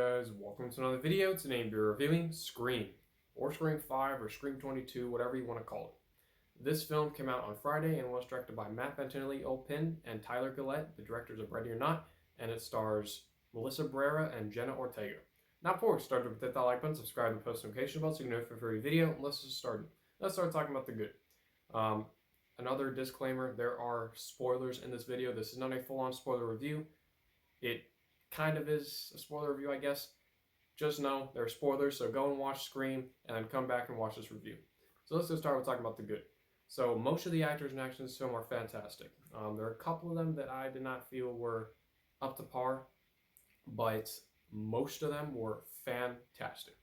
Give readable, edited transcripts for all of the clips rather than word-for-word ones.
guys? Welcome to another video. Today we're reviewing Scream, or Scream 5, or Scream 22, whatever you want to call it. This film came out on Friday and was directed by Matt Bettinelli-Olpin and Tyler Gillett, the directors of Ready or Not, and it stars Melissa Barrera and Jenna Ortega. Now before we start, don't forget that like button, subscribe, and post notification bell so you can know for every video. Let's just start. Let's start talking about the good. Another disclaimer, there are spoilers in this video. This is not a full-on spoiler review. It kind of is a spoiler review, I guess. Just know there are spoilers, so go and watch Scream and then come back and watch this review. So let's just start with talking about the good. So most of the actors and actors in this film are fantastic. There are a couple of them that I did not feel were up to par, but most of them were fantastic.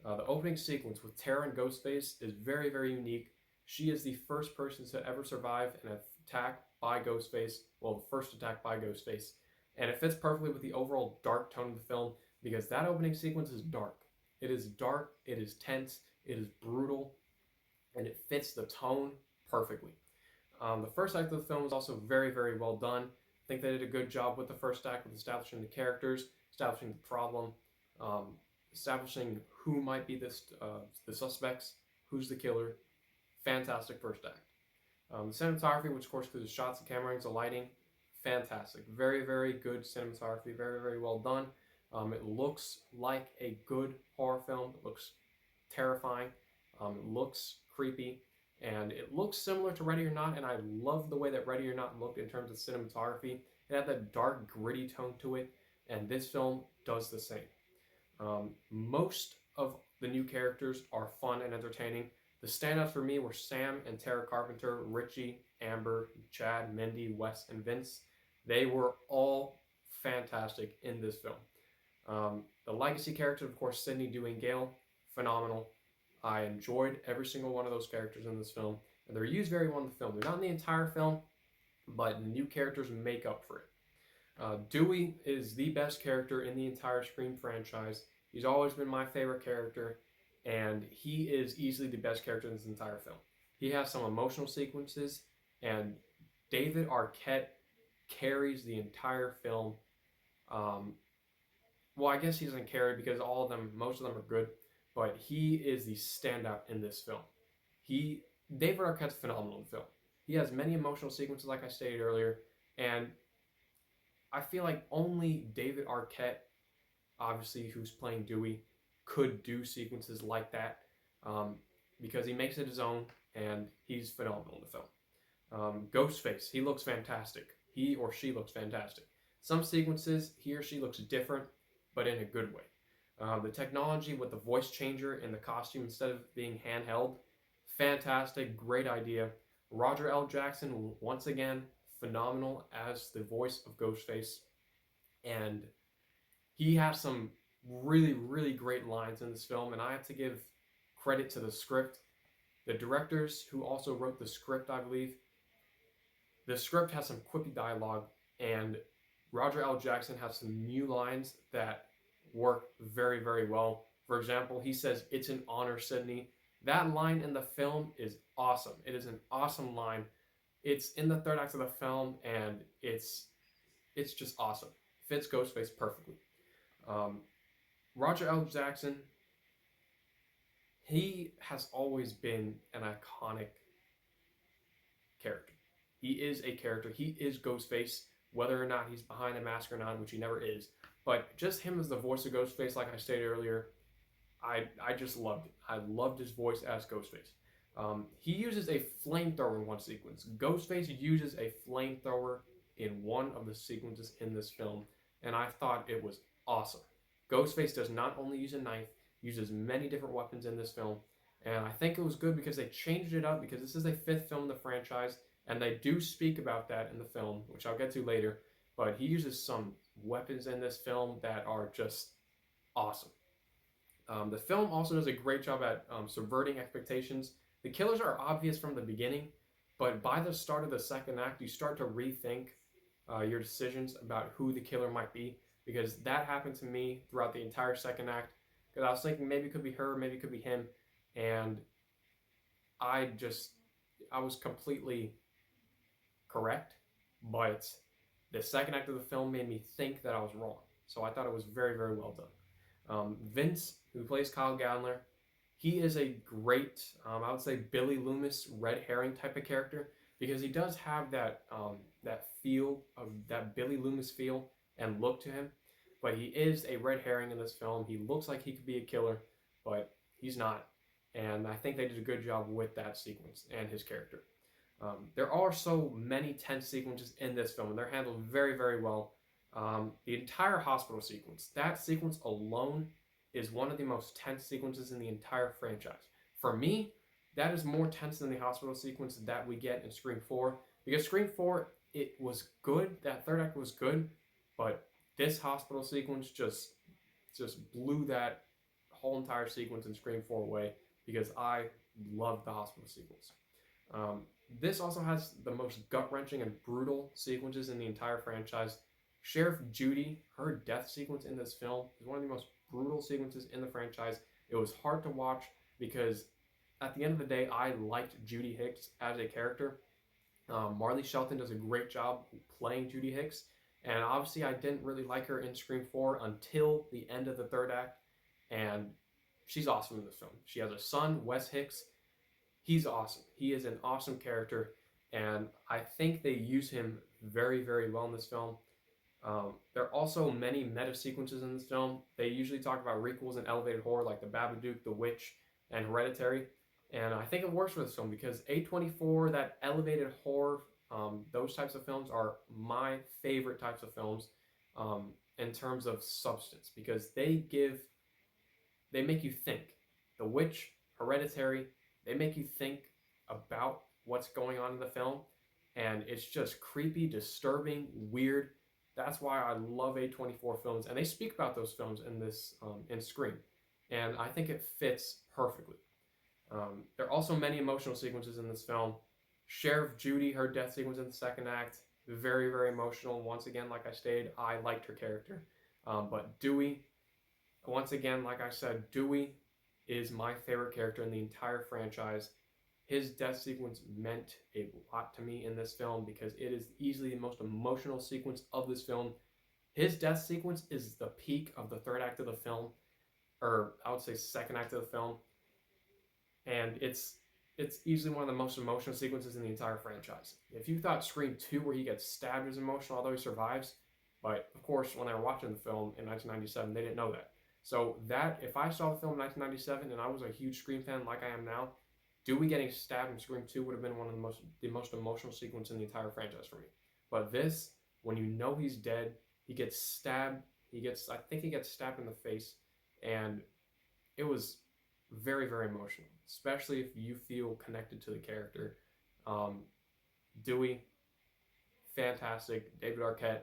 The opening sequence with Tara and Ghostface is very, very unique. She is the first person to ever survive an attack by Ghostface. Well, the first attack by Ghostface. And it fits perfectly with the overall dark tone of the film because that opening sequence is dark. It is dark, it is tense, it is brutal, and it fits the tone perfectly. The first act of the film is also very, very well done. I think they did a good job with the first act with establishing the characters, establishing the problem, establishing who might be the suspects, who's the killer. Fantastic first act. The cinematography, which of course includes the shots, the camera angles, the lighting, fantastic. Very, very good cinematography. Very, very well done. It looks like a good horror film. It looks terrifying. It looks creepy. And it looks similar to Ready or Not. And I love the way that Ready or Not looked in terms of cinematography. It had that dark, gritty tone to it. And this film does the same. Most of the new characters are fun and entertaining. The standouts for me were Sam and Tara Carpenter, Richie, Amber, Chad, Mindy, Wes, and Vince. They were all fantastic in this film. The legacy characters, of course, Sidney, Dewey, and Gale, phenomenal. I enjoyed every single one of those characters in this film. And they're used very well in the film. They're not in the entire film, but the new characters make up for it. Dewey is the best character in the entire Scream franchise. He's always been my favorite character, and he is easily the best character in this entire film. He has some emotional sequences, and David Arquette carries the entire film. Well, I guess he doesn't carry because most of them are good, but he is the standout in this film. David Arquette's phenomenal in the film. He has many emotional sequences, like I stated earlier, and I feel like only David Arquette, obviously, who's playing Dewey, could do sequences like that because he makes it his own, and he's phenomenal in the film. Ghostface, he looks fantastic. He or she looks fantastic. Some sequences, he or she looks different, but in a good way. The technology with the voice changer in the costume instead of being handheld, fantastic, great idea. Roger L. Jackson, once again, phenomenal as the voice of Ghostface. And he has some really, really great lines in this film, and I have to give credit to the script. The directors who also wrote the script, I believe, the script has some quippy dialogue, and Roger L. Jackson has some new lines that work very, very well. For example, he says, "It's an honor, Sidney." That line in the film is awesome. It is an awesome line. It's in the third act of the film, and it's just awesome. Fits Ghostface perfectly. Roger L. Jackson, he has always been an iconic character. He is a character. He is Ghostface, whether or not he's behind the mask or not, which he never is. But just him as the voice of Ghostface, like I stated earlier, I just loved it. I loved his voice as Ghostface. He uses a flamethrower in one sequence. Ghostface uses a flamethrower in one of the sequences in this film, and I thought it was awesome. Ghostface does not only use a knife, uses many different weapons in this film, and I think it was good because they changed it up because this is the 5th film in the franchise, and they do speak about that in the film, which I'll get to later, but he uses some weapons in this film that are just awesome. The film also does a great job at subverting expectations. The killers are obvious from the beginning, but by the start of the second act, you start to rethink your decisions about who the killer might be, because that happened to me throughout the entire second act, because I was thinking maybe it could be her, maybe it could be him, and I was completely correct, but the second act of the film made me think that I was wrong. So I thought it was very, very well done. Vince, who plays Kyle Gallner, he is a great, I would say, Billy Loomis red herring type of character because he does have that feel of that Billy Loomis feel and look to him. But he is a red herring in this film. He looks like he could be a killer, but he's not. And I think they did a good job with that sequence and his character. There are so many tense sequences in this film, and they're handled very, very well. The entire hospital sequence, that sequence alone is one of the most tense sequences in the entire franchise. For me, that is more tense than the hospital sequence that we get in Scream 4. Because Scream 4, it was good, that third act was good, but this hospital sequence just blew that whole entire sequence in Scream 4 away because I love the hospital sequence. Um, this also has the most gut-wrenching and brutal sequences in the entire franchise. Sheriff Judy, her death sequence in this film is one of the most brutal sequences in the franchise. It was hard to watch because at the end of the day, I liked Judy Hicks as a character. Marley Shelton does a great job playing Judy Hicks, and obviously I didn't really like her in Scream 4 until the end of the third act, and she's awesome in this film. She has a son, Wes Hicks. He's awesome. He is an awesome character, and I think they use him very, very well in this film. There are also many meta sequences in this film. They usually talk about requels and elevated horror like The Babadook, The Witch, and Hereditary. And I think it works for this film because A24, that elevated horror, those types of films are my favorite types of films in terms of substance because they make you think. The Witch, Hereditary, they make you think about what's going on in the film. And it's just creepy, disturbing, weird. That's why I love A24 films, and they speak about those films in this in Scream, and I think it fits perfectly. There are also many emotional sequences in this film. Sheriff Judy, her death sequence in the second act, very, very emotional. Once again, like I stated, I liked her character. But Dewey, once again, like I said, Dewey is my favorite character in the entire franchise. His death sequence meant a lot to me in this film because it is easily the most emotional sequence of this film. His death sequence is the peak of the third act of the film, or I would say second act of the film, and it's easily one of the most emotional sequences in the entire franchise. If you thought Scream 2, where he gets stabbed, is emotional, although he survives, but of course, when they were watching the film in 1997, they didn't know that. So that if I saw the film in 1997 and I was a huge Scream fan like I am now, Dewey getting stabbed in Scream 2 would have been one of the most emotional sequence in the entire franchise for me. But this, when you know he's dead, he gets stabbed. I think he gets stabbed in the face, and it was very, very emotional, especially if you feel connected to the character. Dewey, fantastic. David Arquette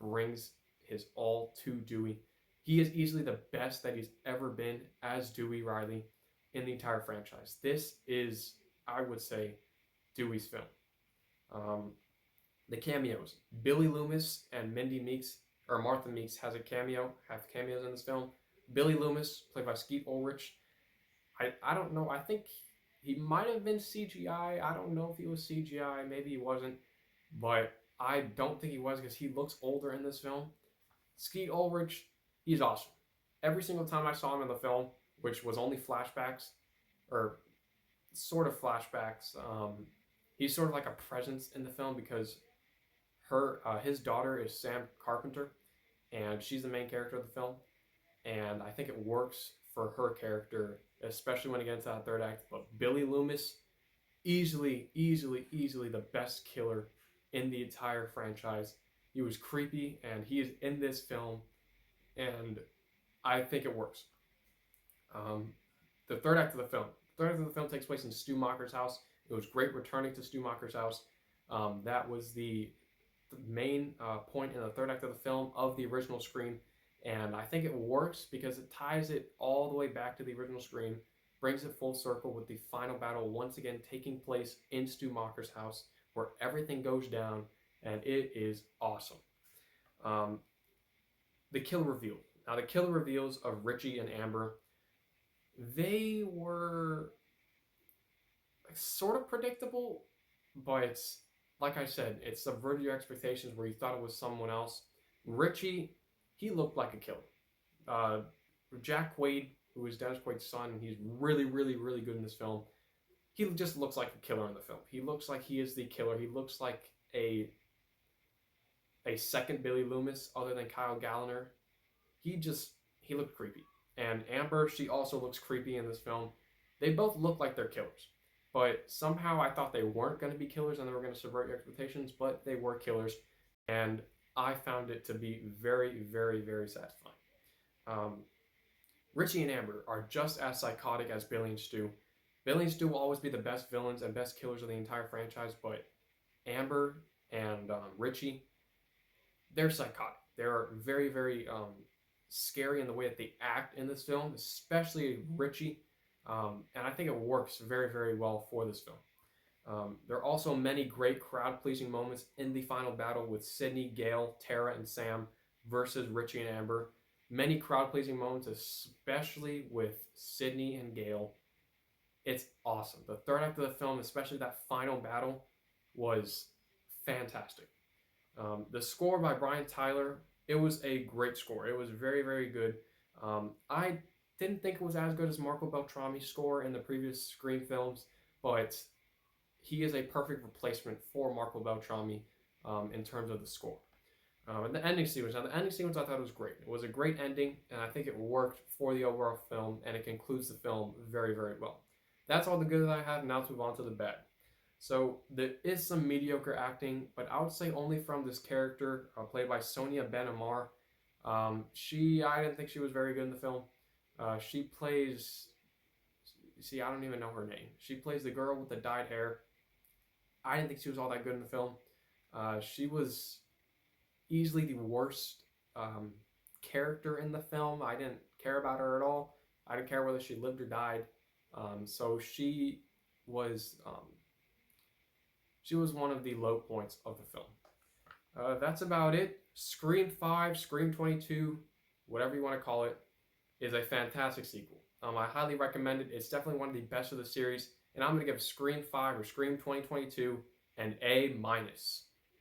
brings his all to Dewey. He is easily the best that he's ever been as Dewey Riley in the entire franchise. This is, I would say, Dewey's film. The cameos. Billy Loomis and Mindy Meeks, or Martha Meeks, have cameos in this film. Billy Loomis, played by Skeet Ulrich. I don't know. I think he might have been CGI. I don't know if he was CGI. Maybe he wasn't. But I don't think he was because he looks older in this film. Skeet Ulrich, he's awesome. Every single time I saw him in the film, which was only flashbacks, or sort of flashbacks, he's sort of like a presence in the film because his daughter is Sam Carpenter, and she's the main character of the film. And I think it works for her character, especially when it gets to that third act. But Billy Loomis, easily the best killer in the entire franchise. He was creepy, and he is in this film, and I think it works. The third act of the film. The third act of the film takes place in Stu Macher's house. It was great returning to Stu Macher's house. That was the main point in the third act of the film of the original Scream. And I think it works because it ties it all the way back to the original Scream, brings it full circle with the final battle once again taking place in Stu Macher's house where everything goes down, and it is awesome. The kill reveal. Now, the kill reveals of Richie and Amber, they were sort of predictable, but like I said, it subverted your expectations where you thought it was someone else. Richie, he looked like a killer. Jack Quaid, who is Dennis Quaid's son, and he's really, really, really good in this film. He just looks like a killer in the film. He looks like he is the killer. He looks like a second Billy Loomis other than Kyle Gallner. He looked creepy. And Amber, she also looks creepy in this film. They both look like they're killers. But somehow I thought they weren't going to be killers and they were going to subvert your expectations, but they were killers. And I found it to be very, very, very satisfying. Richie and Amber are just as psychotic as Billy and Stu. Billy and Stu will always be the best villains and best killers of the entire franchise, but Amber and Richie, they're psychotic. They're very, very scary in the way that they act in this film, especially Richie. And I think it works very, very well for this film. There are also many great crowd-pleasing moments in the final battle with Sidney, Gale, Tara, and Sam versus Richie and Amber. Many crowd-pleasing moments, especially with Sidney and Gale. It's awesome. The third act of the film, especially that final battle, was fantastic. The score by Brian Tyler, it was a great score. It was very, very good. I didn't think it was as good as Marco Beltrami's score in the previous Scream films, but he is a perfect replacement for Marco Beltrami in terms of the score. And the ending sequence. Now, the ending sequence I thought was great. It was a great ending, and I think it worked for the overall film, and it concludes the film very, very well. That's all the good that I have. Now let's move on to the bad. So there is some mediocre acting, but I would say only from this character played by Sonia Ben-Ammar. I didn't think she was very good in the film. She plays, I don't even know her name. She plays the girl with the dyed hair. I didn't think she was all that good in the film. She was easily the worst character in the film. I didn't care about her at all. I didn't care whether she lived or died. So she was one of the low points of the film. That's about it. Scream 5, Scream 22, whatever you want to call it, is a fantastic sequel. I highly recommend it. It's definitely one of the best of the series, and I'm going to give Scream 5 or Scream 2022 an A-.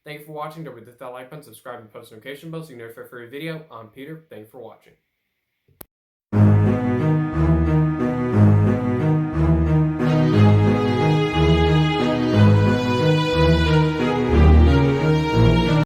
Thank you for watching. Don't forget to hit that like button, subscribe, and post notification bell so you can know if I have a video. I'm Peter. Thank you for watching.